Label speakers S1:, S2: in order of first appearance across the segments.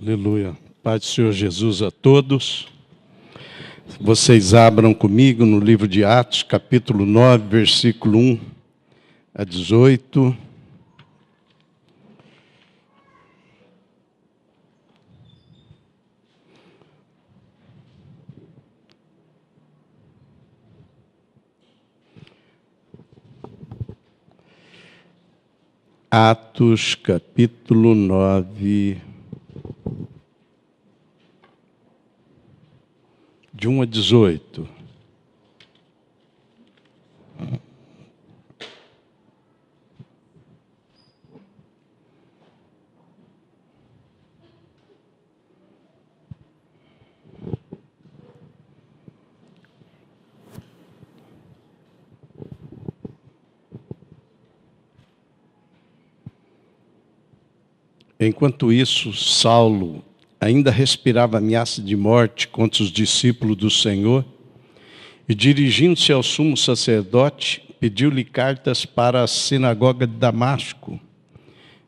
S1: Aleluia. Paz do Senhor Jesus a todos. Vocês abram comigo no livro de Atos, capítulo 9, versículo 1 a 18. Atos, capítulo 9, de 1 a 18. Enquanto isso, Saulo ainda respirava ameaça de morte contra os discípulos do Senhor e, dirigindo-se ao sumo sacerdote, pediu-lhe cartas para a sinagoga de Damasco,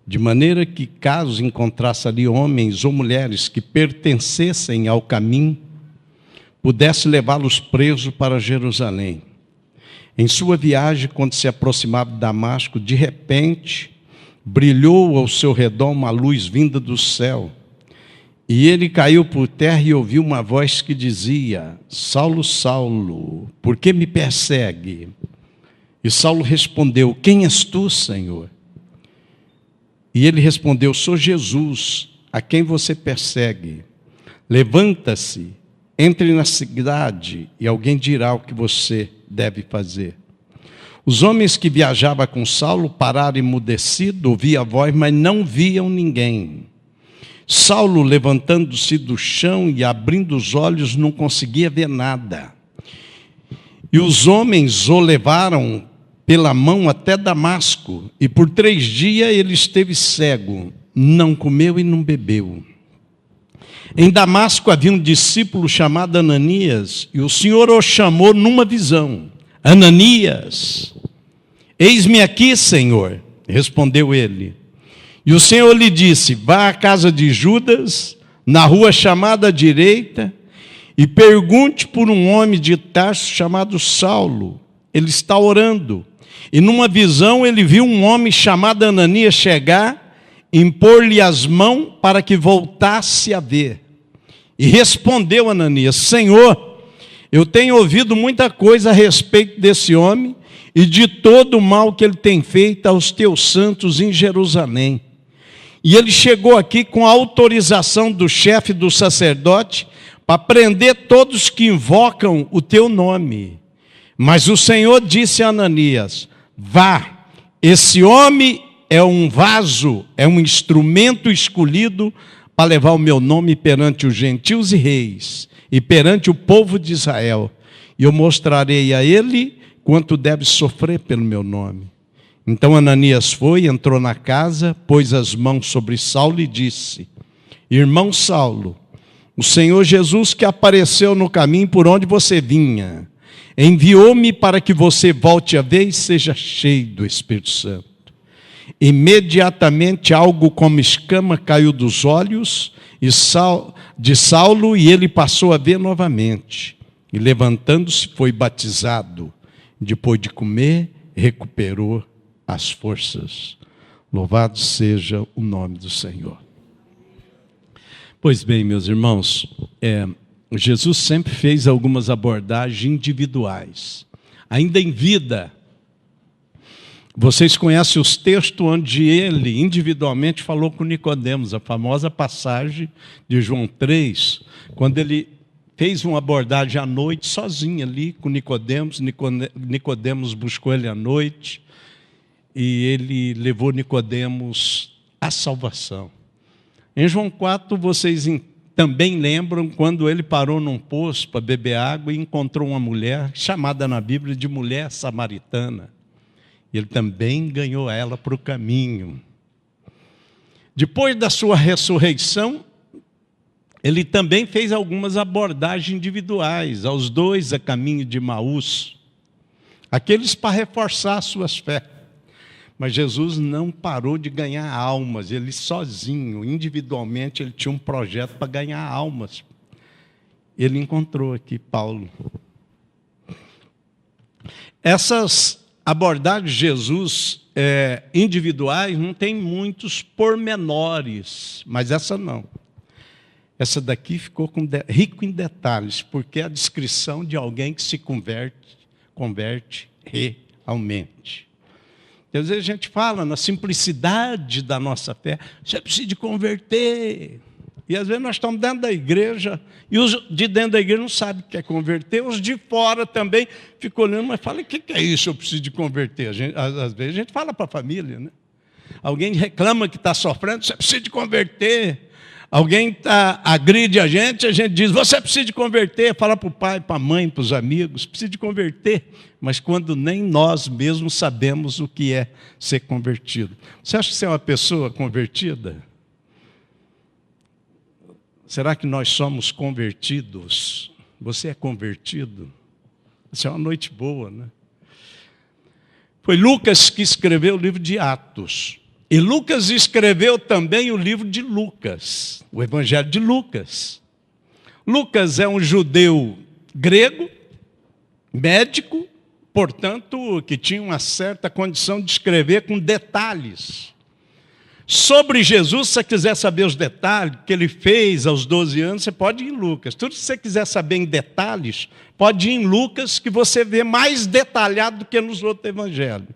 S1: de maneira que, caso encontrasse ali homens ou mulheres que pertencessem ao caminho, pudesse levá-los presos para Jerusalém. Em sua viagem, quando se aproximava de Damasco, de repente brilhou ao seu redor uma luz vinda do céu. E ele caiu por terra e ouviu uma voz que dizia: Saulo, Saulo, por que me persegue? E Saulo respondeu: Quem és tu, Senhor? E ele respondeu: Sou Jesus, a quem você persegue. Levanta-se, entre na cidade e alguém dirá o que você deve fazer. Os homens que viajavam com Saulo pararam emudecidos, ouviam a voz, mas não viam ninguém. Saulo, levantando-se do chão e abrindo os olhos, não conseguia ver nada. E os homens o levaram pela mão até Damasco, e por 3 dias ele esteve cego, não comeu e não bebeu. Em Damasco havia um discípulo chamado Ananias, e o Senhor o chamou numa visão: Ananias. Eis-me aqui, Senhor, respondeu ele. E o Senhor lhe disse: vá à casa de Judas, na rua chamada à direita, e pergunte por um homem de Tarso chamado Saulo. Ele está orando. E numa visão ele viu um homem chamado Ananias chegar, impor-lhe as mãos para que voltasse a ver. E respondeu Ananias: Senhor, eu tenho ouvido muita coisa a respeito desse homem e de todo o mal que ele tem feito aos teus santos em Jerusalém. E ele chegou aqui com a autorização do chefe do sacerdote para prender todos que invocam o teu nome. Mas o Senhor disse a Ananias: vá, esse homem é um vaso, é um instrumento escolhido para levar o meu nome perante os gentios e reis, e perante o povo de Israel. E eu mostrarei a ele quanto deve sofrer pelo meu nome. Então Ananias foi, entrou na casa, pôs as mãos sobre Saulo e disse: Irmão Saulo, o Senhor Jesus que apareceu no caminho por onde você vinha, enviou-me para que você volte a ver e seja cheio do Espírito Santo. Imediatamente algo como escama caiu dos olhos de Saulo e ele passou a ver novamente. E levantando-se foi batizado. Depois de comer, recuperou as forças. Louvado seja o nome do Senhor. Pois bem, meus irmãos, Jesus sempre fez algumas abordagens individuais. Ainda em vida, vocês conhecem os textos onde ele individualmente falou com Nicodemos, a famosa passagem de João 3, quando ele fez uma abordagem à noite, sozinho ali com Nicodemos. Nicodemos buscou ele à noite e ele levou Nicodemos à salvação. Em João 4, vocês também lembram quando ele parou num poço para beber água e encontrou uma mulher, chamada na Bíblia de mulher samaritana. Ele também ganhou ela para o caminho. Depois da sua ressurreição, ele também fez algumas abordagens individuais aos 2 a caminho de Emaús, aqueles para reforçar suas fés. Mas Jesus não parou de ganhar almas. Ele sozinho, individualmente, ele tinha um projeto para ganhar almas. Ele encontrou aqui Paulo. Essas abordagens de Jesus individuais não tem muitos pormenores, mas essa não. Essa daqui ficou rico em detalhes, porque é a descrição de alguém que se converte realmente. Às vezes a gente fala na simplicidade da nossa fé, você precisa de converter. E às vezes nós estamos dentro da igreja, e os de dentro da igreja não sabem o que é converter, os de fora também ficam olhando, mas falam, o que é isso, eu preciso de converter? Às vezes a gente fala para a família, né? Alguém reclama que está sofrendo, você precisa de converter. Alguém agride a gente diz, você precisa de converter, fala para o pai, para a mãe, para os amigos, precisa de converter. Mas quando nem nós mesmos sabemos o que é ser convertido. Você acha que você é uma pessoa convertida? Será que nós somos convertidos? Você é convertido? Isso é uma noite boa, né? Foi Lucas que escreveu o livro de Atos. E Lucas escreveu também o livro de Lucas, o Evangelho de Lucas. Lucas é um judeu grego, médico, portanto, que tinha uma certa condição de escrever com detalhes. Sobre Jesus, se você quiser saber os detalhes que ele fez aos 12 anos, você pode ir em Lucas. Tudo que você quiser saber em detalhes, pode ir em Lucas, que você vê mais detalhado do que nos outros evangelhos.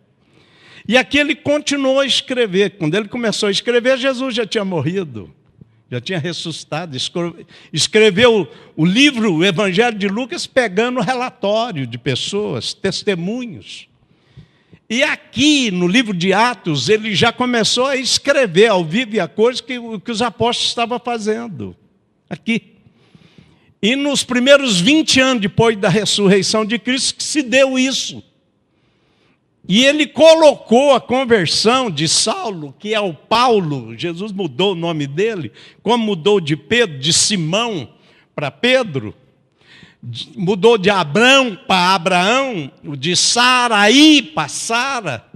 S1: E aqui ele continuou a escrever. Quando ele começou a escrever, Jesus já tinha morrido, já tinha ressuscitado. Escreveu o livro, o Evangelho de Lucas, pegando relatório de pessoas, testemunhos. E aqui, no livro de Atos, ele já começou a escrever ao vivo e a cores que os apóstolos estavam fazendo. Aqui. E nos primeiros 20 anos depois da ressurreição de Cristo, que se deu isso. E ele colocou a conversão de Saulo, que é o Paulo, Jesus mudou o nome dele, como mudou de Pedro, de Simão para Pedro, mudou de Abrão para Abraão, de Saraí para Sara,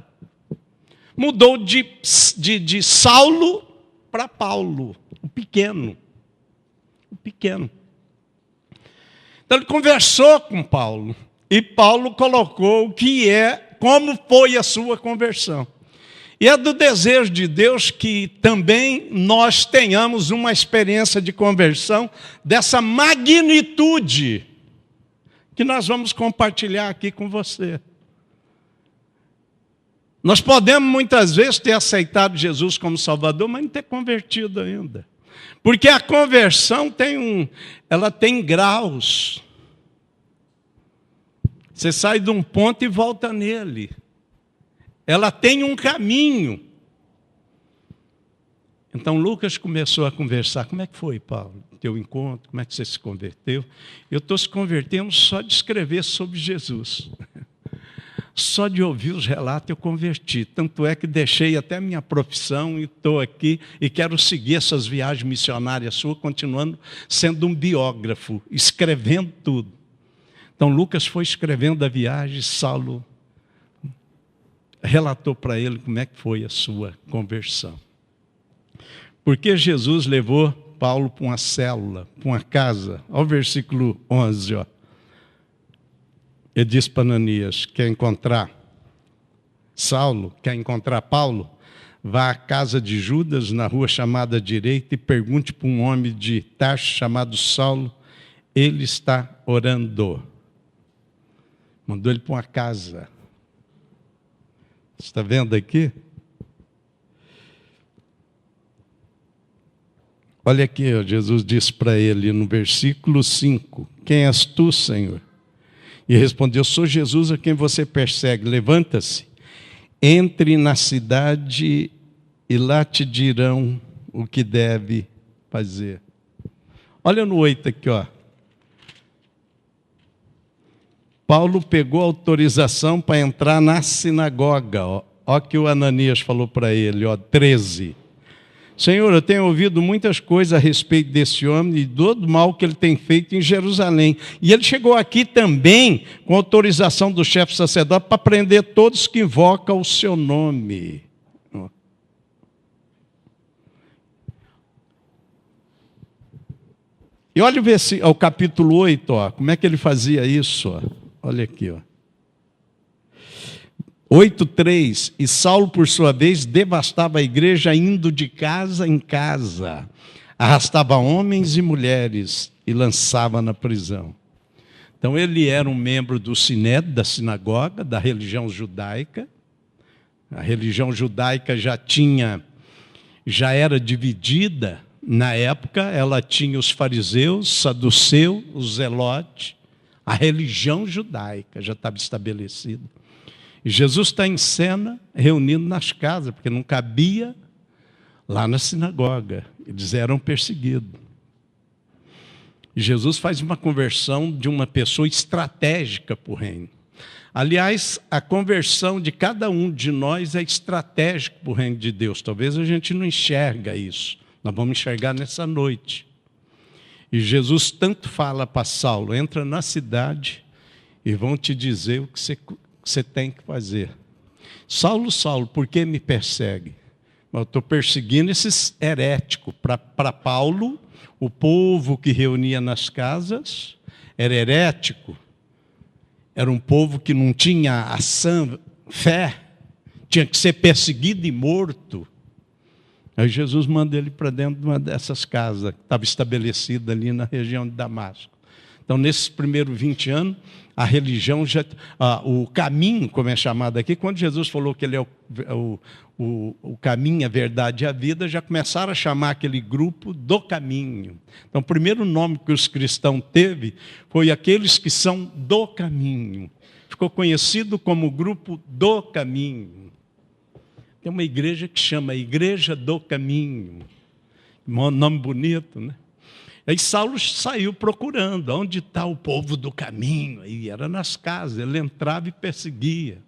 S1: mudou de Saulo para Paulo, o pequeno. O pequeno. Então ele conversou com Paulo, e Paulo colocou o que como foi a sua conversão. E é do desejo de Deus que também nós tenhamos uma experiência de conversão dessa magnitude que nós vamos compartilhar aqui com você. Nós podemos muitas vezes ter aceitado Jesus como Salvador, mas não ter convertido ainda. Porque a conversão ela tem graus. Você sai de um ponto e volta nele. Ela tem um caminho. Então Lucas começou a conversar. Como é que foi, Paulo, teu encontro? Como é que você se converteu? Eu estou se convertendo só de escrever sobre Jesus. Só de ouvir os relatos eu converti. Tanto é que deixei até a minha profissão e estou aqui e quero seguir essas viagens missionárias suas, continuando sendo um biógrafo, escrevendo tudo. Então Lucas foi escrevendo a viagem, Saulo relatou para ele como é que foi a sua conversão. Porque Jesus levou Paulo para uma célula, para uma casa. Olha o versículo 11, ó. Ele disse para Ananias, quer encontrar Saulo, quer encontrar Paulo? Vá à casa de Judas, na rua chamada Direita, e pergunte para um homem de Tarso chamado Saulo, ele está orando. Mandou ele para uma casa. Você está vendo aqui? Olha aqui, ó, Jesus disse para ele no versículo 5, quem és tu, Senhor? E respondeu, sou Jesus a quem você persegue, levanta-se, entre na cidade e lá te dirão o que deve fazer. Olha no 8 aqui, ó. Paulo pegou autorização para entrar na sinagoga. Ó o que o Ananias falou para ele, ó, 13. Senhor, eu tenho ouvido muitas coisas a respeito desse homem e do mal que ele tem feito em Jerusalém. E ele chegou aqui também com autorização do chefe sacerdote para prender todos que invocam o seu nome. E olha o capítulo 8, ó, como é que ele fazia isso? Ó. Olha aqui, ó. 8:3, e Saulo, por sua vez, devastava a igreja indo de casa em casa, arrastava homens e mulheres e lançava na prisão. Então ele era um membro do Sinédrio, da sinagoga, da religião judaica. A religião judaica já era dividida na época, ela tinha os fariseus, saduceus, os zelotes, a religião judaica já estava estabelecida. E Jesus está em cena, reunindo nas casas, porque não cabia lá na sinagoga. Eles eram perseguidos. E Jesus faz uma conversão de uma pessoa estratégica para o reino. Aliás, a conversão de cada um de nós é estratégica para o reino de Deus. Talvez a gente não enxerga isso. Nós vamos enxergar nessa noite. E Jesus tanto fala para Saulo, entra na cidade e vão te dizer o que você tem que fazer. Saulo, Saulo, por que me persegue? Eu estou perseguindo esses heréticos. Para Paulo, o povo que reunia nas casas era herético. Era um povo que não tinha ação, fé. Tinha que ser perseguido e morto. Aí Jesus manda ele para dentro de uma dessas casas, que estava estabelecida ali na região de Damasco. Então, nesses primeiros 20 anos, a religião, o caminho, como é chamado aqui, quando Jesus falou que ele é o caminho, a verdade e a vida, já começaram a chamar aquele grupo do caminho. Então, o primeiro nome que os cristãos teve foi aqueles que são do caminho. Ficou conhecido como grupo do caminho. Tem uma igreja que chama Igreja do Caminho. Um nome bonito, né? Aí Saulo saiu procurando, onde está o povo do caminho? Aí era nas casas, ele entrava e perseguia.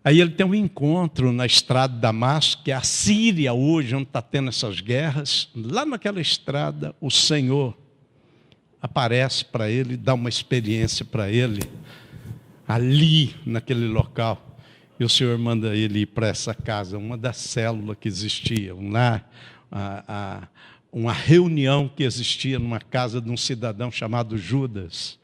S1: Aí ele tem um encontro na estrada de Damasco, que é a Síria hoje, onde está tendo essas guerras. Lá naquela estrada, o Senhor aparece para ele, dá uma experiência para ele, ali, naquele local. E o Senhor manda ele ir para essa casa, uma das células que existia, uma reunião que existia numa casa de um cidadão chamado Judas.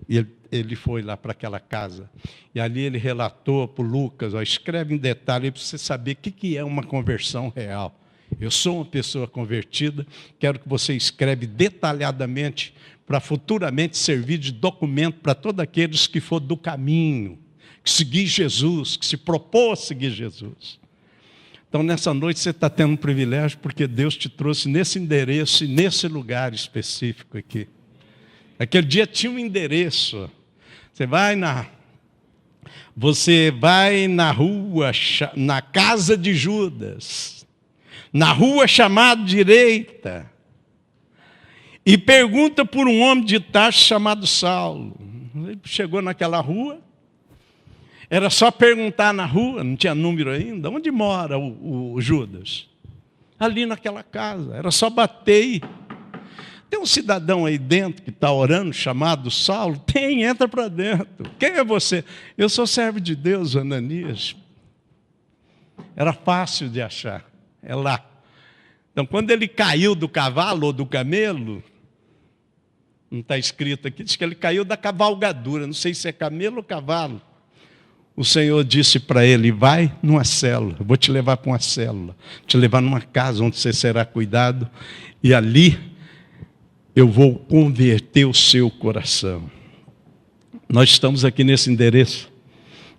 S1: E ele foi lá para aquela casa. E ali ele relatou para o Lucas, escreve em detalhe para você saber o que é uma conversão real. Eu sou uma pessoa convertida, quero que você escreve detalhadamente para futuramente servir de documento para todos aqueles que for do caminho, que seguir Jesus, que se propôs a seguir Jesus. Então, nessa noite, você está tendo um privilégio, porque Deus te trouxe nesse endereço e nesse lugar específico aqui. Aquele dia tinha um endereço. Você vai na rua, na casa de Judas, na rua chamada direita, e pergunta por um homem de Tarso chamado Saulo. Ele chegou naquela rua, era só perguntar na rua, não tinha número ainda, onde mora o Judas? Ali naquela casa, era só bater e... Tem um cidadão aí dentro que está orando, chamado Saulo? Tem, entra para dentro. Quem é você? Eu sou servo de Deus, Ananias. Era fácil de achar, é lá. Então, quando ele caiu do cavalo ou do camelo, não está escrito aqui, diz que ele caiu da cavalgadura, não sei se é camelo ou cavalo. O Senhor disse para ele, vai numa célula, eu vou te levar para uma célula, te levar numa casa onde você será cuidado, e ali eu vou converter o seu coração. Nós estamos aqui nesse endereço,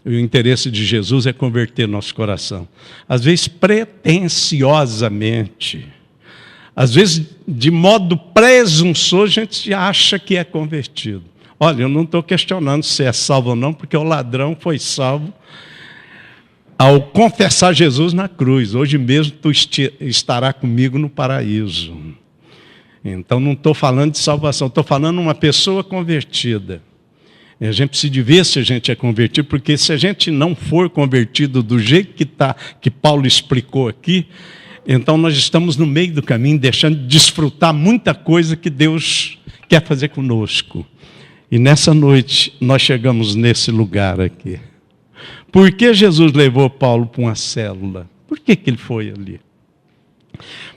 S1: e o interesse de Jesus é converter nosso coração. Às vezes pretensiosamente, às vezes de modo presunçoso, a gente acha que é convertido. Olha, eu não estou questionando se é salvo ou não, porque o ladrão foi salvo ao confessar Jesus na cruz. Hoje mesmo tu estará comigo no paraíso. Então não estou falando de salvação, estou falando de uma pessoa convertida. E a gente precisa ver se a gente é convertido, porque se a gente não for convertido do jeito que Paulo explicou aqui, Então nós estamos no meio do caminho, deixando de desfrutar muita coisa que Deus quer fazer conosco. E nessa noite nós chegamos nesse lugar aqui. Por que Jesus levou Paulo para uma célula? Por que ele foi ali?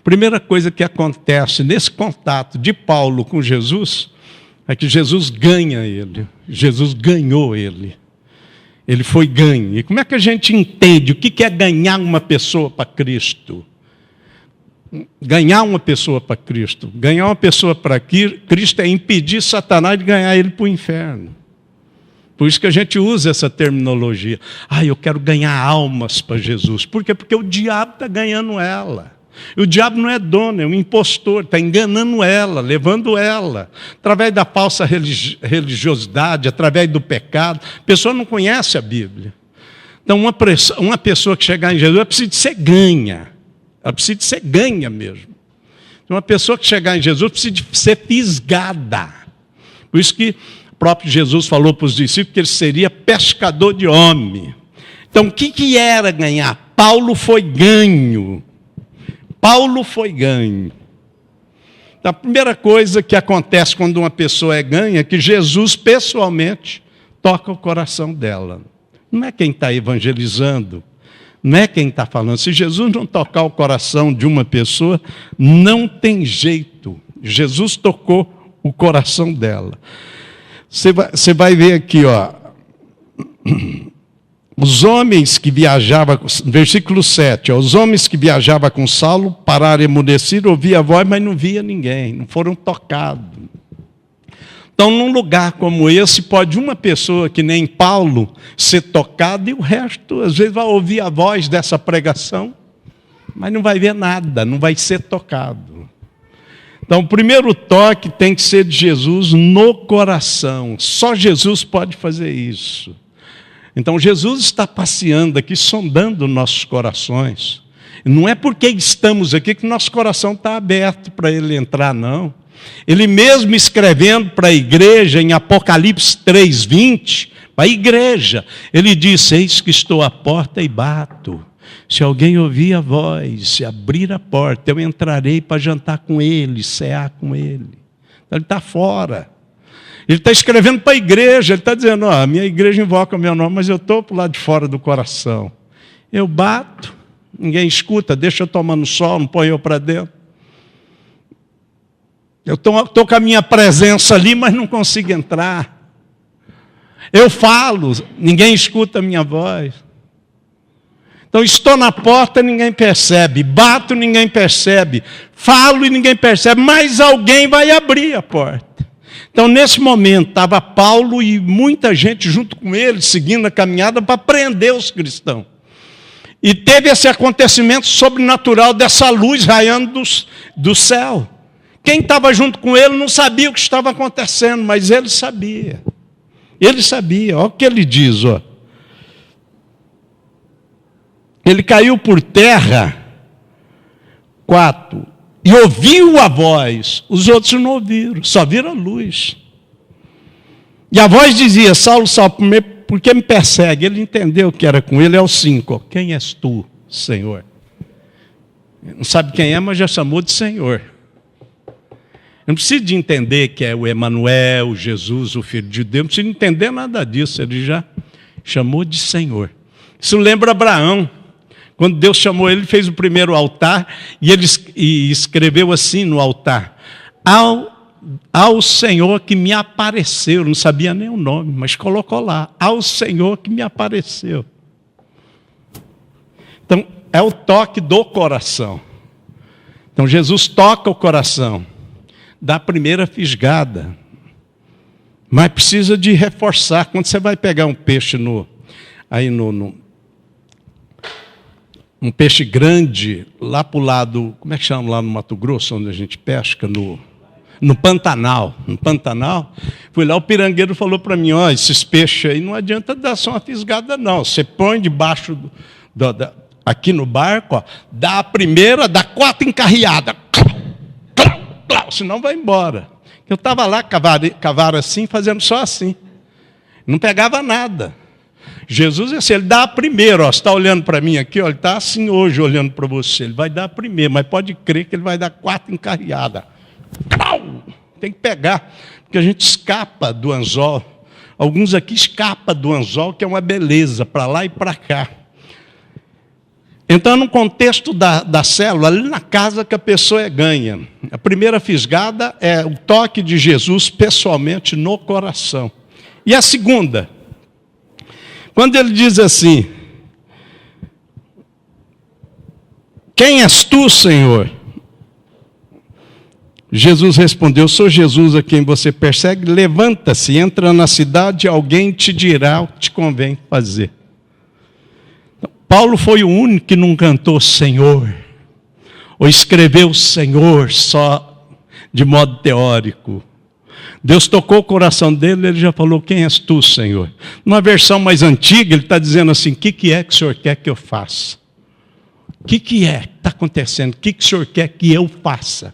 S1: Primeira coisa que acontece nesse contato de Paulo com Jesus é que Jesus ganha ele. Jesus ganhou ele. Ele foi ganho. E como é que a gente entende o que é ganhar uma pessoa para Cristo? Ganhar uma pessoa para Cristo. Ganhar uma pessoa para Cristo é impedir Satanás de ganhar ele para o inferno. Por isso que a gente usa essa terminologia. Eu quero ganhar almas para Jesus. Por quê? Porque o diabo está ganhando ela. E o diabo não é dono, é um impostor, está enganando ela, levando ela. Através da falsa religiosidade, através do pecado. A pessoa não conhece a Bíblia. Então, uma pessoa que chegar em Jesus, ela precisa de ser ganha. Ela precisa de ser ganha mesmo. Uma pessoa que chegar em Jesus precisa de ser fisgada. Por isso que o próprio Jesus falou para os discípulos que ele seria pescador de homem. Então, o que era ganhar? Paulo foi ganho. Paulo foi ganho. Então, a primeira coisa que acontece quando uma pessoa é ganha é que Jesus, pessoalmente, toca o coração dela. Não é quem está evangelizando, não é quem está falando. Se Jesus não tocar o coração de uma pessoa, não tem jeito. Jesus tocou o coração dela. Você vai ver aqui, ó. Os homens que viajavam, versículo 7, ó, os homens que viajavam com Saulo pararam emudecidos, ouviam a voz, mas não via ninguém, não foram tocados. Então, num lugar como esse, pode uma pessoa que nem Paulo ser tocada e o resto, às vezes, vai ouvir a voz dessa pregação, mas não vai ver nada, não vai ser tocado. Então, o primeiro toque tem que ser de Jesus no coração. Só Jesus pode fazer isso. Então, Jesus está passeando aqui, sondando nossos corações. Não é porque estamos aqui que nosso coração está aberto para Ele entrar, não. Ele mesmo escrevendo para a igreja, em Apocalipse 3:20, para a igreja, ele disse: eis que estou à porta e bato. Se alguém ouvir a voz, se abrir a porta, eu entrarei para jantar com ele, cear com ele. Então, ele está fora. Ele está escrevendo para a igreja, ele está dizendo: a minha igreja invoca o meu nome, mas eu estou para o lado de fora do coração. Eu bato, ninguém escuta, deixa eu tomando sol, não põe eu para dentro. Eu estou com a minha presença ali, mas não consigo entrar. Eu falo, ninguém escuta a minha voz. Então, estou na porta, ninguém percebe. Bato, ninguém percebe. Falo e ninguém percebe. Mas alguém vai abrir a porta. Então, nesse momento, estava Paulo e muita gente junto com ele, seguindo a caminhada para prender os cristãos. E teve esse acontecimento sobrenatural dessa luz raiando do céu. Quem estava junto com ele não sabia o que estava acontecendo, mas ele sabia. Ele sabia. Olha o que ele diz, ó. Ele caiu por terra, 4, e ouviu a voz. Os outros não ouviram, só viram a luz. E a voz dizia: Saulo, Saulo, por que me persegue? Ele entendeu que era com ele, é o 5. Quem és tu, Senhor? Não sabe quem é, mas já chamou de Senhor. Não precisa de entender que é o Emanuel, Jesus, o Filho de Deus. Não precisa entender nada disso. Ele já chamou de Senhor. Isso lembra Abraão. Quando Deus chamou ele, fez o primeiro altar. E ele escreveu assim no altar: ao Senhor que me apareceu. Não sabia nem o nome, mas colocou lá: ao Senhor que me apareceu. Então, é o toque do coração. Então, Jesus toca o coração. Da primeira fisgada. Mas precisa de reforçar. Quando você vai pegar um peixe um peixe grande, lá para o lado, como é que chama lá no Mato Grosso, onde a gente pesca? No Pantanal. No Pantanal, fui lá, o pirangueiro falou para mim: ó, esses peixes aí não adianta dar só uma fisgada, não. Você põe debaixo aqui no barco, ó, dá a primeira, dá 4 encarreadas. Senão vai embora. Eu estava lá, cavaram assim, fazendo só assim. Não pegava nada. Jesus é assim, ele dá a primeira, ó, você está olhando para mim aqui, ó, ele está assim hoje olhando para você, ele vai dar a primeira, mas pode crer que ele vai dar 4 encarreadas. Tem que pegar, porque a gente escapa do anzol. Alguns aqui escapam do anzol, que é uma beleza, para lá e para cá. Então, no contexto da célula, ali na casa que a pessoa é ganha. A primeira fisgada é o toque de Jesus pessoalmente no coração. E a segunda, quando ele diz assim, quem és tu, Senhor? Jesus respondeu, sou Jesus a quem você persegue, levanta-se, entra na cidade, alguém te dirá o que te convém fazer. Paulo foi o único que não cantou Senhor, ou escreveu Senhor só de modo teórico. Deus tocou o coração dele, ele já falou, quem és tu, Senhor? Numa versão mais antiga, ele está dizendo assim, o que é que o Senhor quer que eu faça? O que é que está acontecendo? O que o Senhor quer que eu faça?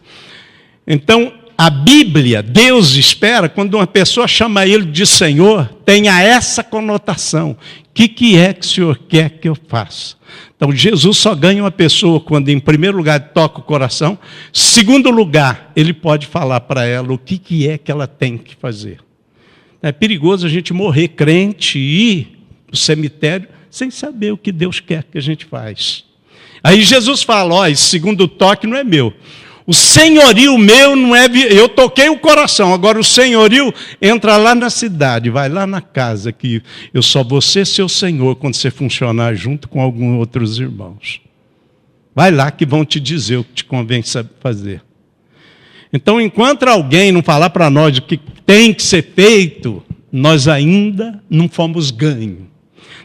S1: Então, a Bíblia, Deus espera, quando uma pessoa chama ele de Senhor, tenha essa conotação. O que é que o Senhor quer que eu faça? Então, Jesus só ganha uma pessoa quando, em primeiro lugar, toca o coração. Segundo lugar, ele pode falar para ela o que é que ela tem que fazer. É perigoso a gente morrer crente e ir para o cemitério sem saber o que Deus quer que a gente faz. Aí Jesus fala, ó, esse segundo toque não é meu. O senhorio meu não é... Eu toquei o coração, agora o senhorio entra lá na cidade, vai lá na casa, que eu só vou ser seu senhor quando você funcionar junto com alguns outros irmãos. Vai lá que vão te dizer o que te convém fazer. Então, enquanto alguém não falar para nós o que tem que ser feito, nós ainda não fomos ganhos.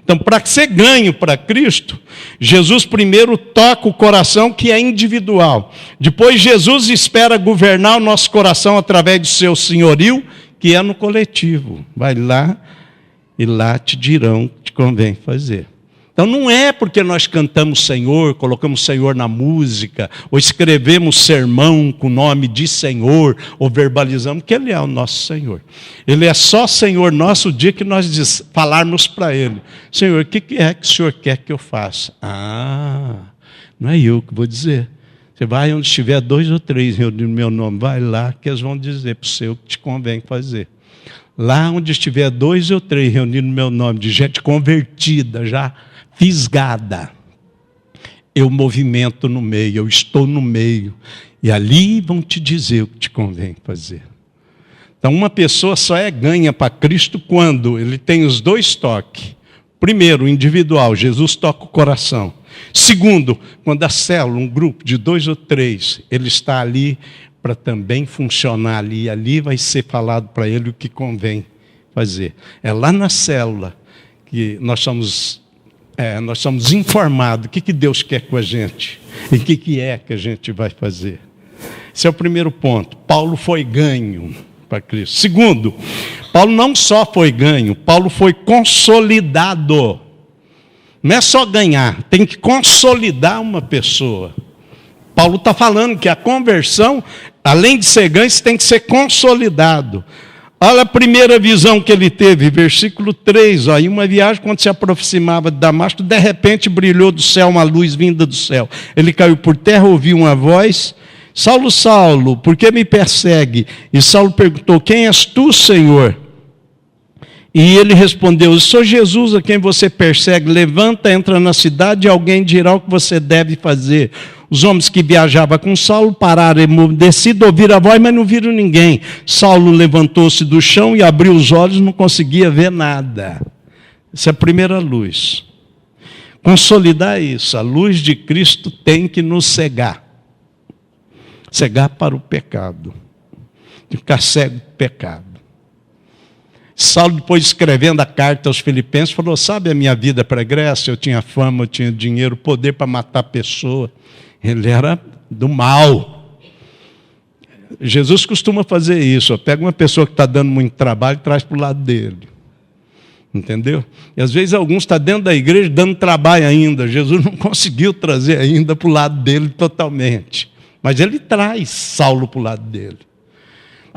S1: Então, para ser ganho para Cristo, Jesus primeiro toca o coração, que é individual. Depois, Jesus espera governar o nosso coração através do seu senhorio, que é no coletivo. Vai lá e lá te dirão o que te convém fazer. Então, não é porque nós cantamos Senhor, colocamos Senhor na música, ou escrevemos sermão com o nome de Senhor, ou verbalizamos que Ele é o nosso Senhor. Ele é só Senhor nosso o dia que nós falarmos para Ele, Senhor, o que é que o Senhor quer que eu faça? Ah, não é eu que vou dizer. Você vai onde estiver 2 ou 3 reunindo meu nome, vai lá que eles vão dizer para o seu o que te convém fazer. Lá onde estiver 2 ou 3 reunindo meu nome, de gente convertida já, fisgada, eu movimento no meio, eu estou no meio, e ali vão te dizer o que te convém fazer. Então, uma pessoa só é ganha para Cristo quando ele tem os 2 toques. Primeiro, individual, Jesus toca o coração. Segundo, quando a célula, um grupo de 2 ou 3, ele está ali para também funcionar ali, e ali vai ser falado para ele o que convém fazer. É lá na célula que nós somos informados o que Deus quer com a gente e o que é que a gente vai fazer. Esse é o primeiro ponto. Paulo foi ganho para Cristo. Segundo, Paulo não só foi ganho, Paulo foi consolidado. Não é só ganhar, tem que consolidar uma pessoa. Paulo está falando que a conversão, além de ser ganho, tem que ser consolidado. Olha a primeira visão que ele teve, versículo 3. Ó, em uma viagem, quando se aproximava de Damasco, de repente brilhou do céu uma luz vinda do céu. Ele caiu por terra, ouviu uma voz, Saulo, Saulo, por que me persegue? E Saulo perguntou, quem és tu, Senhor? E ele respondeu, eu sou Jesus a quem você persegue. Levanta, entra na cidade e alguém dirá o que você deve fazer. Os homens que viajavam com Saulo pararam emudecidos, ouviram a voz, mas não viram ninguém. Saulo levantou-se do chão e abriu os olhos, não conseguia ver nada. Essa é a primeira luz. Consolidar isso, a luz de Cristo tem que nos cegar. Cegar para o pecado. Ficar cego do pecado. Saulo, depois escrevendo a carta aos Filipenses, falou, sabe a minha vida pregressa? Eu tinha fama, eu tinha dinheiro, poder para matar pessoa. Ele era do mal. Jesus costuma fazer isso. Pega uma pessoa que está dando muito trabalho e traz para o lado dele. Entendeu? E às vezes alguns estão dentro da igreja dando trabalho ainda. Jesus não conseguiu trazer ainda para o lado dele totalmente. Mas ele traz Saulo para o lado dele.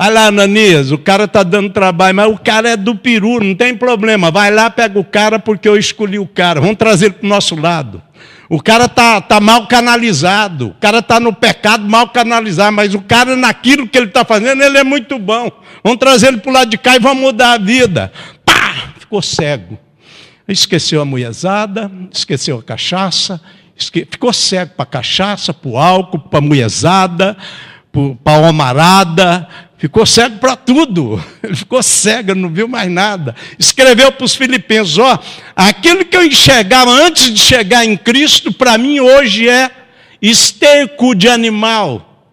S1: Vai lá, Ananias, o cara está dando trabalho, mas o cara é do peru, não tem problema. Vai lá, pega o cara, porque eu escolhi o cara. Vamos trazer ele para o nosso lado. O cara está mal canalizado, o cara está no pecado mal canalizado, mas o cara naquilo que ele está fazendo, ele é muito bom. Vamos trazer ele para o lado de cá e vamos mudar a vida. Pá! Ficou cego. Esqueceu a mulherzada, esqueceu a cachaça, ficou cego para a cachaça, para o álcool, para a mulherzada, para a homarada, ficou cego para tudo. Ele ficou cego, não viu mais nada. Escreveu para os filipenses, aquilo que eu enxergava antes de chegar em Cristo, para mim hoje é esterco de animal.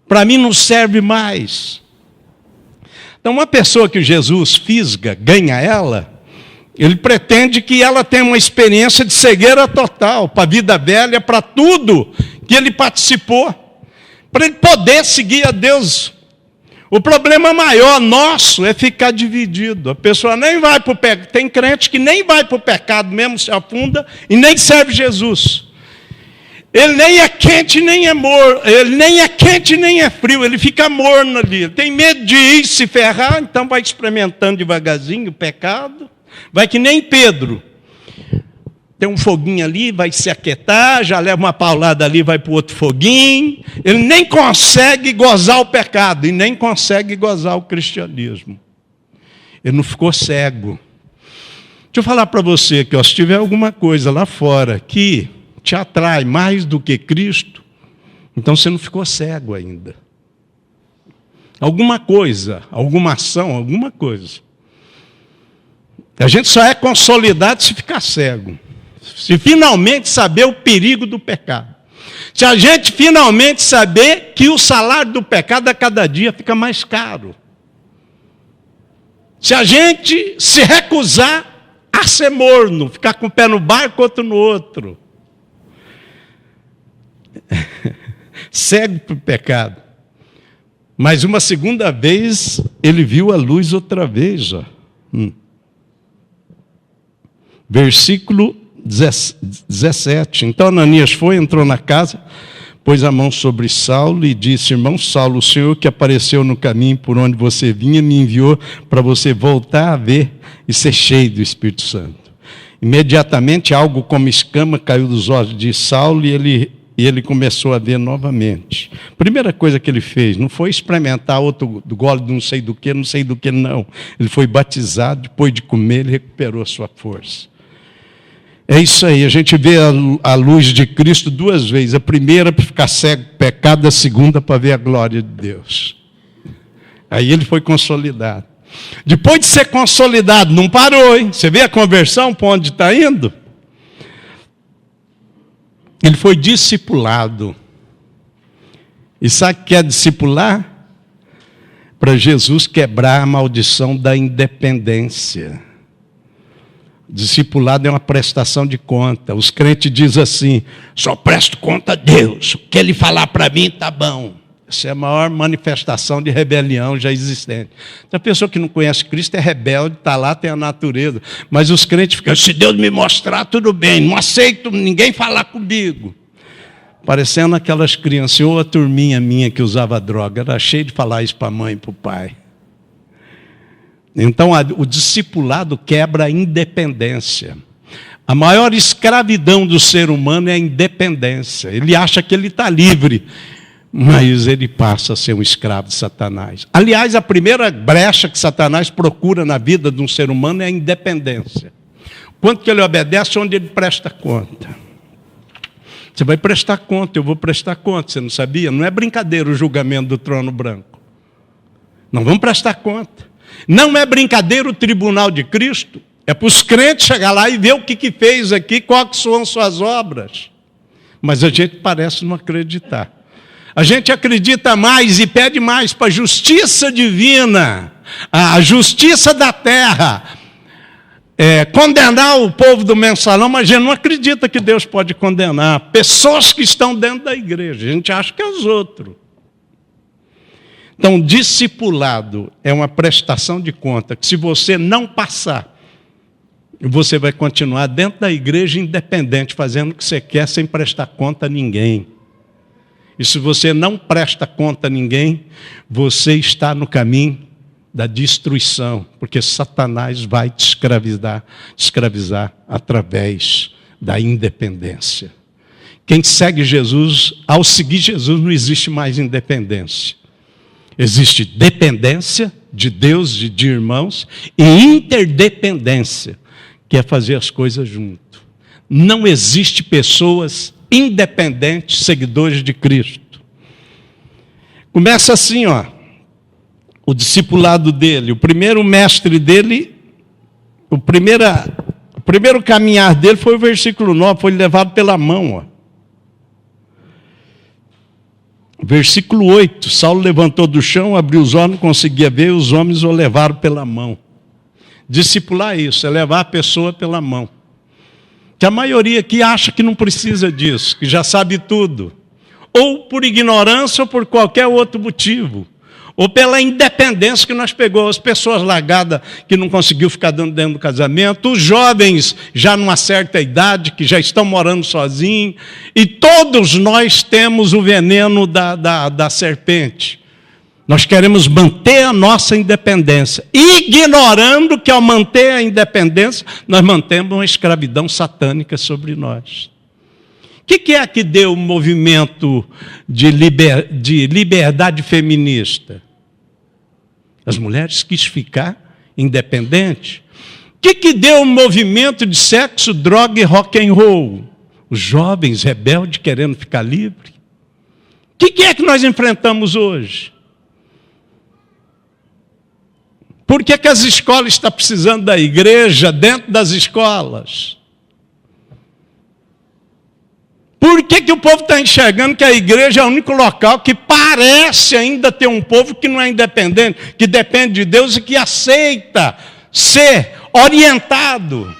S1: Para mim não serve mais. Então uma pessoa que Jesus fisga, ganha ela, ele pretende que ela tenha uma experiência de cegueira total, para a vida velha, para tudo que ele participou, para ele poder seguir a Deus. O problema maior nosso é ficar dividido. A pessoa nem vai para o pecado. Tem crente que nem vai para o pecado mesmo, se afunda, e nem serve Jesus. Ele nem é quente, nem é morno. Ele nem é quente, nem é frio. Ele fica morno ali. Ele tem medo de ir se ferrar, então vai experimentando devagarzinho o pecado. Vai que nem Pedro. Tem um foguinho ali, vai se aquietar, já leva uma paulada ali, vai para o outro foguinho. Ele nem consegue gozar o pecado e nem consegue gozar o cristianismo. Ele não ficou cego. Deixa eu falar para você que se tiver alguma coisa lá fora que te atrai mais do que Cristo, então você não ficou cego ainda. Alguma coisa, alguma ação, alguma coisa. A gente só é consolidado se ficar cego. Se finalmente saber o perigo do pecado. Se a gente finalmente saber que o salário do pecado a cada dia fica mais caro. Se a gente se recusar a ser morno, ficar com o pé no barco, outro no outro. Cego para o pecado. Mas uma segunda vez, ele viu a luz outra vez. Versículo 17. Então Ananias foi, entrou na casa, pôs a mão sobre Saulo e disse: irmão Saulo, o Senhor que apareceu no caminho por onde você vinha, me enviou para você voltar a ver e ser cheio do Espírito Santo. Imediatamente algo como escama caiu dos olhos de Saulo e ele começou a ver novamente. Primeira coisa que ele fez, não foi experimentar outro gole de não sei do que, não. Ele foi batizado, depois de comer, ele recuperou a sua força. É isso aí, a gente vê a luz de Cristo duas vezes. A primeira para ficar cego com pecado, a segunda para ver a glória de Deus. Aí ele foi consolidado. Depois de ser consolidado, não parou, hein? Você vê a conversão para onde está indo? Ele foi discipulado. E sabe o que é discipular? Para Jesus quebrar a maldição da independência. Discipulado é uma prestação de conta. Os crentes dizem assim: só presto conta a Deus. O que Ele falar para mim está bom. Essa é a maior manifestação de rebelião já existente. Então, a pessoa que não conhece Cristo é rebelde, está lá, tem a natureza. Mas os crentes ficam: se Deus me mostrar, tudo bem. Não aceito ninguém falar comigo. Parecendo aquelas crianças, ou a turminha minha que usava droga. Era cheio de falar isso para a mãe e para o pai. Então, o discipulado quebra a independência. A maior escravidão do ser humano é a independência. Ele acha que ele está livre, mas ele passa a ser um escravo de Satanás. Aliás, a primeira brecha que Satanás procura na vida de um ser humano é a independência. Quanto que ele obedece, onde ele presta conta. Você vai prestar conta, eu vou prestar conta, você não sabia? Não é brincadeira o julgamento do trono branco. Não vamos prestar conta. Não é brincadeira o tribunal de Cristo. É para os crentes chegar lá e ver o que fez aqui, quais são suas obras. Mas a gente parece não acreditar. A gente acredita mais e pede mais para a justiça divina, a justiça da terra, condenar o povo do mensalão, mas a gente não acredita que Deus pode condenar pessoas que estão dentro da igreja. A gente acha que é os outros. Então, discipulado é uma prestação de conta, que se você não passar, você vai continuar dentro da igreja independente, fazendo o que você quer, sem prestar conta a ninguém. E se você não presta conta a ninguém, você está no caminho da destruição, porque Satanás vai te escravizar através da independência. Quem segue Jesus, ao seguir Jesus, não existe mais independência. Existe dependência de Deus, de irmãos, e interdependência, que é fazer as coisas junto. Não existe pessoas independentes, seguidores de Cristo. Começa assim, ó, o discipulado dele, o primeiro mestre dele, o primeiro caminhar dele foi o versículo 9, foi levado pela mão, ó. Versículo 8, Saulo levantou do chão, abriu os olhos, não conseguia ver, e os homens o levaram pela mão. Discipular é isso, é levar a pessoa pela mão. Que a maioria aqui acha que não precisa disso, que já sabe tudo. Ou por ignorância ou por qualquer outro motivo. Ou pela independência que nós pegamos. As pessoas largadas que não conseguiu ficar dentro do casamento. Os jovens já numa certa idade, que já estão morando sozinhos. E todos nós temos o veneno da serpente. Nós queremos manter a nossa independência, ignorando que ao manter a independência, nós mantemos uma escravidão satânica sobre nós. O que é que deu o movimento de liberdade feminista? As mulheres quis ficar independentes. O que deu o movimento de sexo, droga e rock and roll? Os jovens rebeldes querendo ficar livres. O que é que nós enfrentamos hoje? Por que as escolas estão precisando da igreja dentro das escolas? Por que o povo está enxergando que a igreja é o único local que parece ainda ter um povo que não é independente, que depende de Deus e que aceita ser orientado?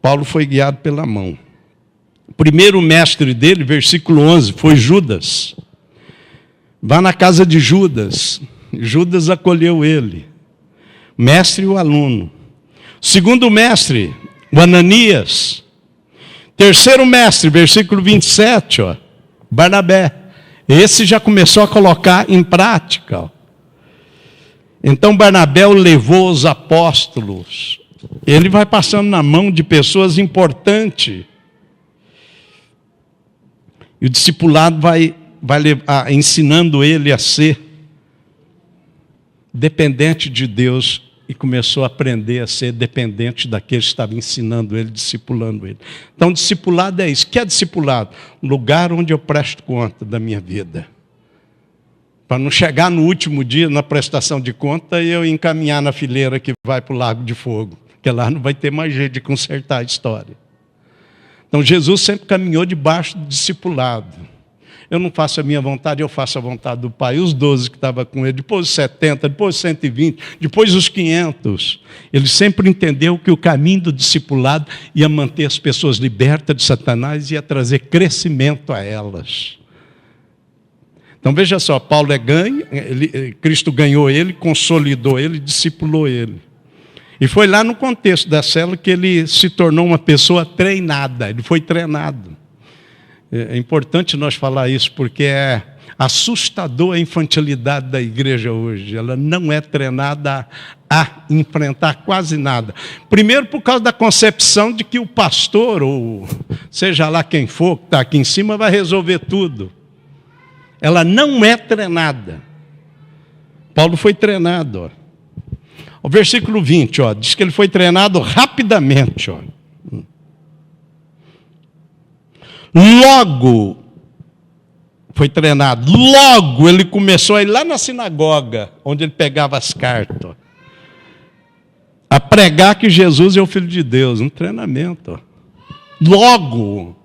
S1: Paulo foi guiado pela mão. O primeiro mestre dele, versículo 11, foi Judas. Vá na casa de Judas. Judas acolheu ele. Mestre e o aluno. Segundo mestre, o Ananias. Terceiro mestre, versículo 27, ó, Barnabé. Esse já começou a colocar em prática. Ó. Então Barnabé o levou aos apóstolos. Ele vai passando na mão de pessoas importantes. E o discipulado vai ensinando ele a ser dependente de Deus. E começou a aprender a ser dependente daqueles que estavam ensinando ele, discipulando ele. Então, discipulado é isso. O que é discipulado? Um lugar onde eu presto conta da minha vida. Para não chegar no último dia, na prestação de conta, e eu encaminhar na fileira que vai para o lago de fogo. Porque lá não vai ter mais jeito de consertar a história. Então, Jesus sempre caminhou debaixo do discipulado. Eu não faço a minha vontade, eu faço a vontade do Pai. Os 12 que estavam com ele, depois os 70, depois os 120, depois os 500. Ele sempre entendeu que o caminho do discipulado ia manter as pessoas libertas de Satanás e ia trazer crescimento a elas. Então veja só, Paulo é ganho, Cristo ganhou ele, consolidou ele, discipulou ele. E foi lá no contexto da célula que ele se tornou uma pessoa treinada, ele foi treinado. É importante nós falar isso, porque é assustador a infantilidade da igreja hoje. Ela não é treinada a enfrentar quase nada. Primeiro, por causa da concepção de que o pastor, ou seja lá quem for, que está aqui em cima, vai resolver tudo. Ela não é treinada. Paulo foi treinado. Ó. O versículo 20, ó, diz que ele foi treinado rapidamente. Ó. Logo, foi treinado, logo ele começou a ir lá na sinagoga, onde ele pegava as cartas, ó, a pregar que Jesus é o Filho de Deus, um treinamento. Ó. Logo,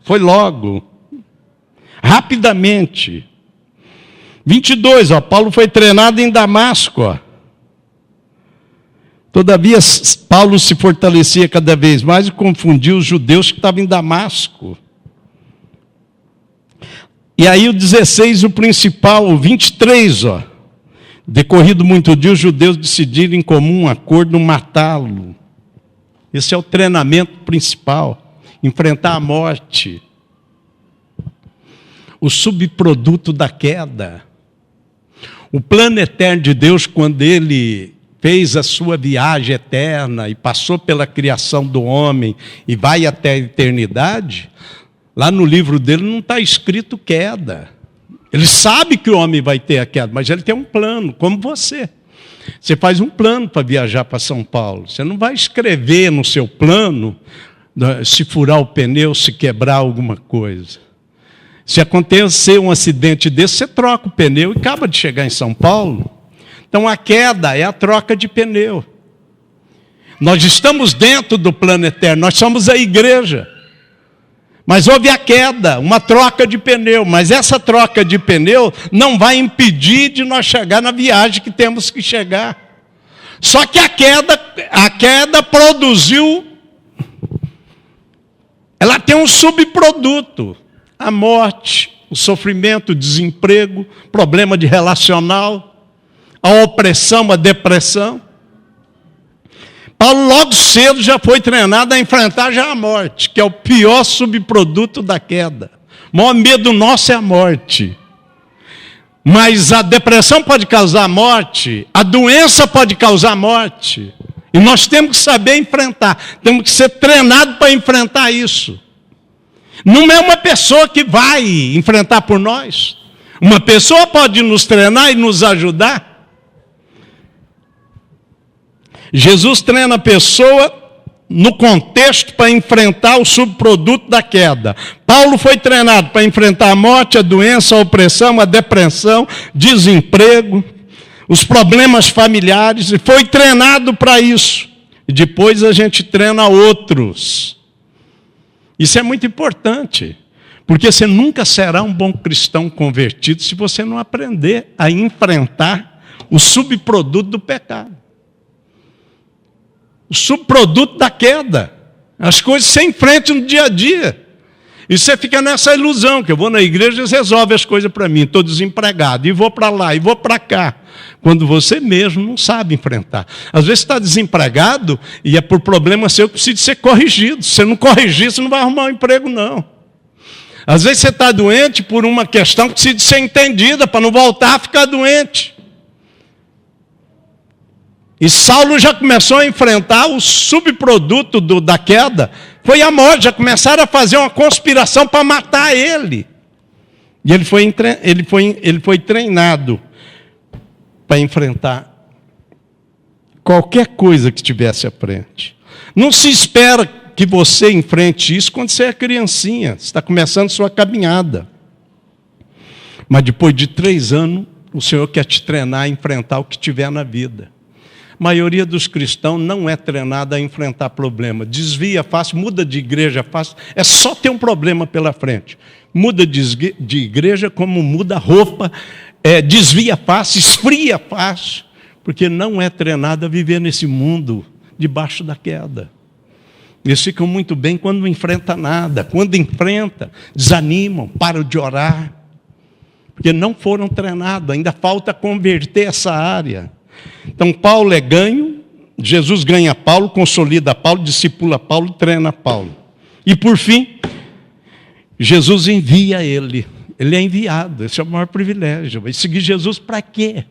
S1: foi logo, rapidamente. 22, ó, Paulo foi treinado em Damasco, ó. Todavia, Paulo se fortalecia cada vez mais e confundia os judeus que estavam em Damasco. E aí o 16, o principal, o 23, ó. Decorrido muito dia, os judeus decidiram em comum acordo matá-lo. Esse é o treinamento principal. Enfrentar a morte. O subproduto da queda. O plano eterno de Deus, quando Ele fez a sua viagem eterna e passou pela criação do homem e vai até a eternidade, lá no livro dele não está escrito queda. Ele sabe que o homem vai ter a queda, mas ele tem um plano, como você. Você faz um plano para viajar para São Paulo. Você não vai escrever no seu plano se furar o pneu, se quebrar alguma coisa. Se acontecer um acidente desse, você troca o pneu e acaba de chegar em São Paulo. Então a queda é a troca de pneu. Nós estamos dentro do plano eterno, nós somos a igreja. Mas houve a queda, uma troca de pneu. Mas essa troca de pneu não vai impedir de nós chegar na viagem que temos que chegar. Só que a queda produziu, ela tem um subproduto. A morte, o sofrimento, o desemprego, problema de relacional, a opressão, a depressão. Paulo logo cedo já foi treinado a enfrentar já a morte, que é o pior subproduto da queda. O maior medo nosso é a morte. Mas a depressão pode causar morte, a doença pode causar morte. E nós temos que saber enfrentar, temos que ser treinados para enfrentar isso. Não é uma pessoa que vai enfrentar por nós. Uma pessoa pode nos treinar e nos ajudar. Jesus treina a pessoa no contexto para enfrentar o subproduto da queda. Paulo foi treinado para enfrentar a morte, a doença, a opressão, a depressão, desemprego, os problemas familiares, e foi treinado para isso. E depois a gente treina outros. Isso é muito importante, porque você nunca será um bom cristão convertido se você não aprender a enfrentar o subproduto do pecado. O subproduto da queda. As coisas se enfrentam no dia a dia. E você fica nessa ilusão, que eu vou na igreja e eles resolvem as coisas para mim. Estou desempregado, e vou para lá, e vou para cá. Quando você mesmo não sabe enfrentar. Às vezes você está desempregado e é por problema seu que precisa ser corrigido. Se você não corrigir, você não vai arrumar um emprego, não. Às vezes você está doente por uma questão que precisa ser entendida, para não voltar a ficar doente. E Saulo já começou a enfrentar o subproduto da queda, foi a morte. Já começaram a fazer uma conspiração para matar ele. E ele foi treinado para enfrentar qualquer coisa que estivesse à frente. Não se espera que você enfrente isso quando você é criancinha, você está começando sua caminhada. Mas depois de 3 anos, o Senhor quer te treinar a enfrentar o que tiver na vida. A maioria dos cristãos não é treinada a enfrentar problema. Desvia fácil, muda de igreja fácil. É só ter um problema pela frente. Muda de igreja como muda roupa. Desvia fácil, esfria fácil. Porque não é treinada a viver nesse mundo debaixo da queda. Eles ficam muito bem quando não enfrenta nada. Quando enfrenta, desanimam, param de orar. Porque não foram treinados. Ainda falta converter essa área. Então, Paulo é ganho, Jesus ganha Paulo, consolida Paulo, discipula Paulo, treina Paulo. E, por fim, Jesus envia ele. Ele é enviado, esse é o maior privilégio. Vai seguir Jesus para quê?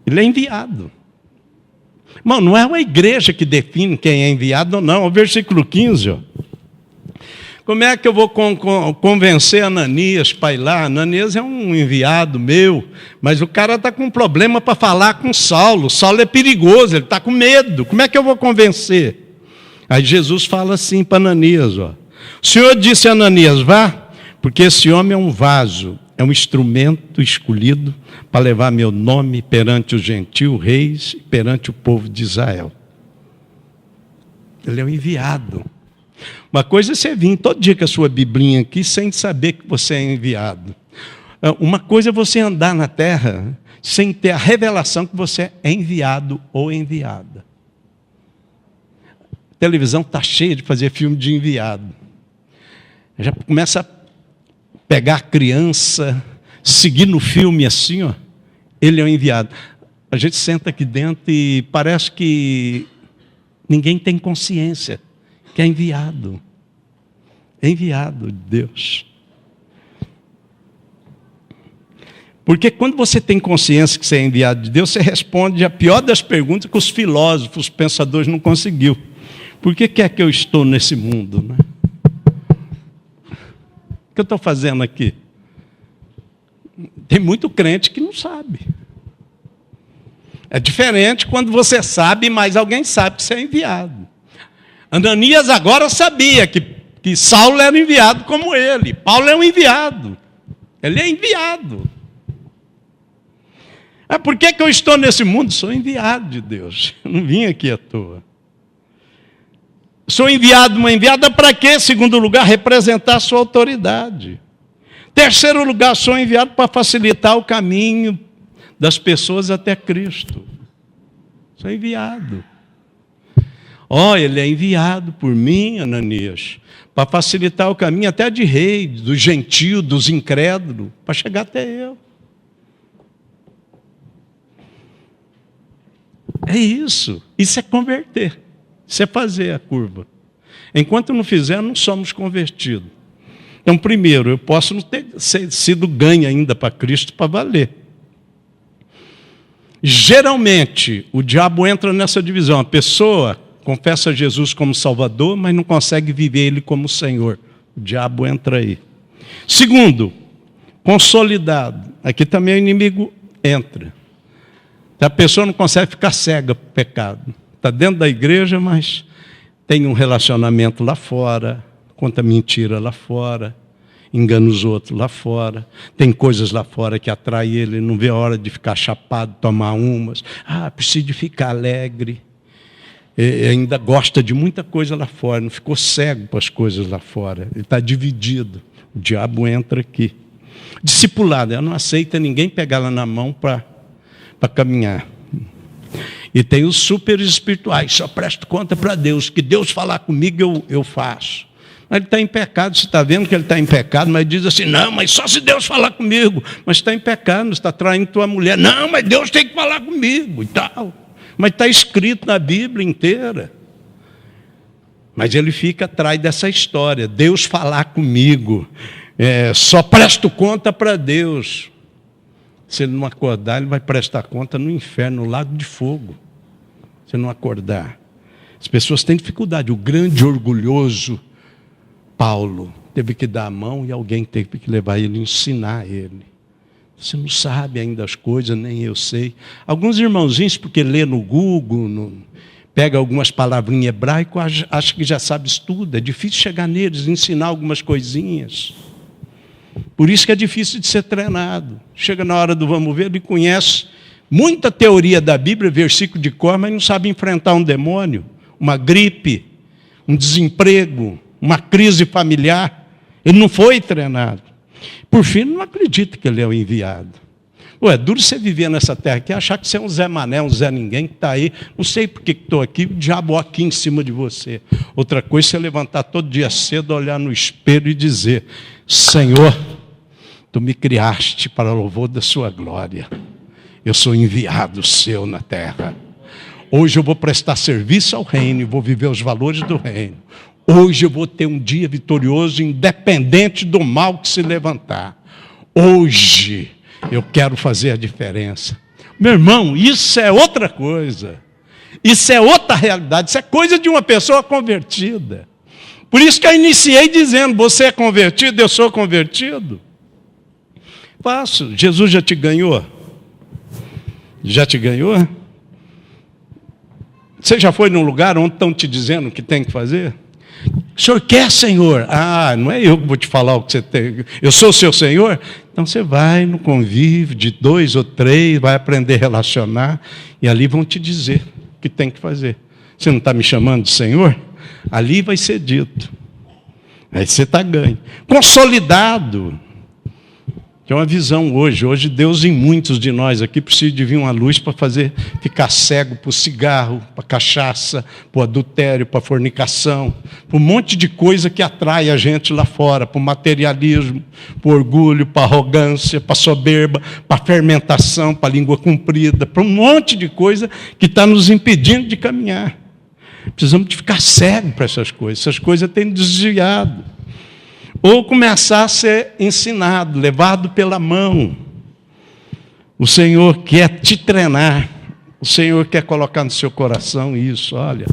S1: Ele é enviado. Irmão, não é uma igreja que define quem é enviado ou não. O versículo 15, ó. Como é que eu vou convencer Ananias para ir lá? Ananias é um enviado meu, mas o cara está com um problema para falar com Saulo. Saulo é perigoso, ele está com medo. Como é que eu vou convencer? Aí Jesus fala assim para Ananias, ó. O Senhor disse a Ananias, vá, porque esse homem é um vaso, é um instrumento escolhido para levar meu nome perante os gentios, reis, e perante o povo de Israel. Ele é um enviado. Uma coisa é você vir todo dia com a sua biblinha aqui sem saber que você é enviado. Uma coisa é você andar na terra sem ter a revelação que você é enviado ou enviada. A televisão está cheia de fazer filme de enviado. Já começa a pegar a criança, seguir no filme assim, ó. Ele é um enviado. A gente senta aqui dentro e parece que Ninguém tem consciência que é enviado. É enviado de Deus. Porque quando você tem consciência que você é enviado de Deus, você responde a pior das perguntas que os filósofos, os pensadores não conseguiu. Por que é que eu estou nesse mundo? Né? O que eu estou fazendo aqui? Tem muito crente que não sabe. É diferente quando você sabe, mas alguém sabe que você é enviado. Ananias agora sabia que Saulo era enviado como ele. Paulo é um enviado. Ele é enviado. Por que eu estou nesse mundo? Sou enviado de Deus. Eu não vim aqui à toa. Sou enviado, uma enviada para quê? Segundo lugar, representar a sua autoridade. Terceiro lugar, sou enviado para facilitar o caminho das pessoas até Cristo. Sou enviado. Ele é enviado por mim, Ananias, para facilitar o caminho até de rei, do gentio, dos incrédulos, para chegar até eu. É isso. Isso é converter. Isso é fazer a curva. Enquanto não fizer, não somos convertidos. Então, primeiro, eu posso não ter sido ganho ainda para Cristo para valer. Geralmente, o diabo entra nessa divisão. A pessoa confessa Jesus como Salvador, mas não consegue viver Ele como Senhor. O diabo entra aí. Segundo, consolidado. Aqui também o inimigo entra. A pessoa não consegue ficar cega para o pecado. Está dentro da igreja, mas tem um relacionamento lá fora, conta mentira lá fora, engana os outros lá fora, tem coisas lá fora que atraem ele, não vê a hora de ficar chapado, tomar umas. Precisa de ficar alegre. Ainda gosta de muita coisa lá fora, não ficou cego para as coisas lá fora. Ele está dividido. O diabo entra aqui. Discipulado, ela não aceita ninguém pegar ela na mão para caminhar. E tem os super espirituais, só presto conta para Deus, que Deus falar comigo eu faço. Mas ele está em pecado, você está vendo que ele está em pecado, mas diz assim, não, mas só se Deus falar comigo. Mas está em pecado, está traindo tua mulher. Não, mas Deus tem que falar comigo e tal. Mas está escrito na Bíblia inteira. Mas ele fica atrás dessa história, Deus falar comigo. Só presto conta para Deus. Se ele não acordar, ele vai prestar conta no inferno, no lago de fogo. Se não acordar. As pessoas têm dificuldade. O grande orgulhoso Paulo teve que dar a mão e alguém teve que levar ele, ensinar ele. Você não sabe ainda as coisas, nem eu sei. Alguns irmãozinhos, porque lê no Google, pega algumas palavrinhas em hebraico, acha que já sabe tudo. É difícil chegar neles, ensinar algumas coisinhas. Por isso que é difícil de ser treinado. Chega na hora do vamos ver, ele conhece muita teoria da Bíblia, versículo de cor, mas não sabe enfrentar um demônio, uma gripe, um desemprego, uma crise familiar. Ele não foi treinado. Por fim, não acredita que ele é o enviado. É duro você viver nessa terra aqui, achar que você é um Zé Mané, um Zé Ninguém que está aí. Não sei por que estou aqui, o diabo aqui em cima de você. Outra coisa é você levantar todo dia cedo, olhar no espelho e dizer, Senhor, Tu me criaste para o louvor da sua glória. Eu sou enviado seu na terra. Hoje eu vou prestar serviço ao reino e vou viver os valores do reino. Hoje eu vou ter um dia vitorioso, independente do mal que se levantar. Hoje eu quero fazer a diferença. Meu irmão, isso é outra coisa. Isso é outra realidade. Isso é coisa de uma pessoa convertida. Por isso que eu iniciei dizendo, você é convertido, eu sou convertido. Fácil. Jesus já te ganhou? Já te ganhou? Você já foi num lugar onde estão te dizendo o que tem que fazer? O senhor quer, Senhor? Não é eu que vou te falar o que você tem. Eu sou o seu Senhor? Então você vai no convívio de 2 ou 3, vai aprender a relacionar, e ali vão te dizer o que tem que fazer. Você não está me chamando de Senhor? Ali vai ser dito. Aí você está ganho. Consolidado. Que é uma visão hoje. Hoje Deus em muitos de nós aqui precisa de vir uma luz para fazer ficar cego para o cigarro, para a cachaça, para o adultério, para a fornicação, para um monte de coisa que atrai a gente lá fora, para o materialismo, para o orgulho, para a arrogância, para a soberba, para a fermentação, para a língua comprida, para um monte de coisa que está nos impedindo de caminhar. Precisamos de ficar cego para essas coisas. Essas coisas têm desviado. Ou começar a ser ensinado, levado pela mão. O Senhor quer te treinar. O Senhor quer colocar no seu coração isso. Olha,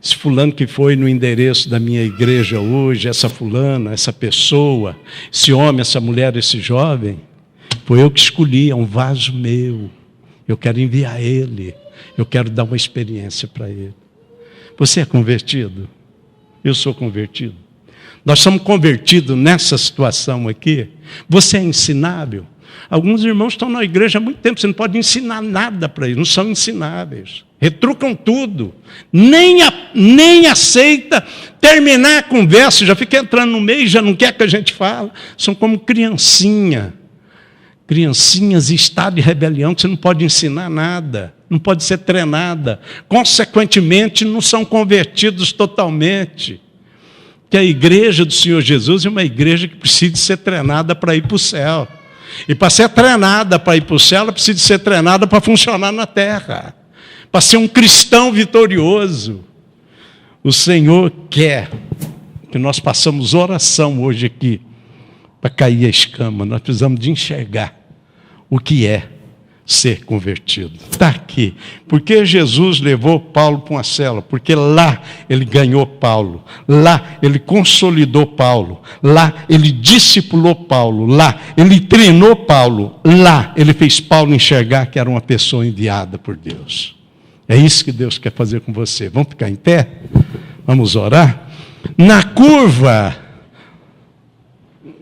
S1: esse fulano que foi no endereço da minha igreja hoje, essa fulana, essa pessoa, esse homem, essa mulher, esse jovem, foi eu que escolhi, é um vaso meu. Eu quero enviar ele. Eu quero dar uma experiência para ele. Você é convertido? Eu sou convertido. Nós somos convertidos nessa situação aqui. Você é ensinável? Alguns irmãos estão na igreja há muito tempo, você não pode ensinar nada para eles, não são ensináveis. Retrucam tudo, nem aceita terminar a conversa, já fica entrando no meio, já não quer que a gente fale. São como criancinhas em estado de rebelião, que você não pode ensinar nada, não pode ser treinada. Consequentemente, não são convertidos totalmente. Que a igreja do Senhor Jesus é uma igreja que precisa ser treinada para ir para o céu. E para ser treinada para ir para o céu, ela precisa ser treinada para funcionar na terra. Para ser um cristão vitorioso. O Senhor quer que nós passamos oração hoje aqui para cair a escama. Nós precisamos de enxergar o que é ser convertido. Está aqui. Porque Jesus levou Paulo para uma cela? Porque lá ele ganhou Paulo. Lá ele consolidou Paulo. Lá ele discipulou Paulo. Lá ele treinou Paulo. Lá ele fez Paulo enxergar que era uma pessoa enviada por Deus. É isso que Deus quer fazer com você. Vamos ficar em pé? Vamos orar? Na curva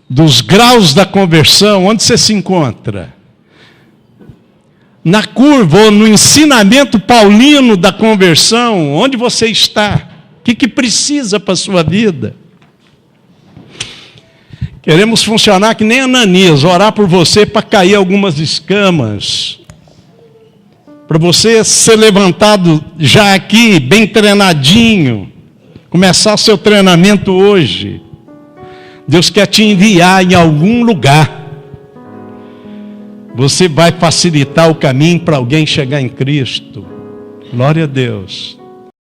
S1: dos graus da conversão, onde você se encontra? Na curva ou no ensinamento paulino da conversão, onde você está? O que precisa para a sua vida? Queremos funcionar que nem Ananias, orar por você para cair algumas escamas, para você ser levantado já aqui, bem treinadinho, começar seu treinamento hoje. Deus quer te enviar em algum lugar. Você vai facilitar o caminho para alguém chegar em Cristo. Glória a Deus.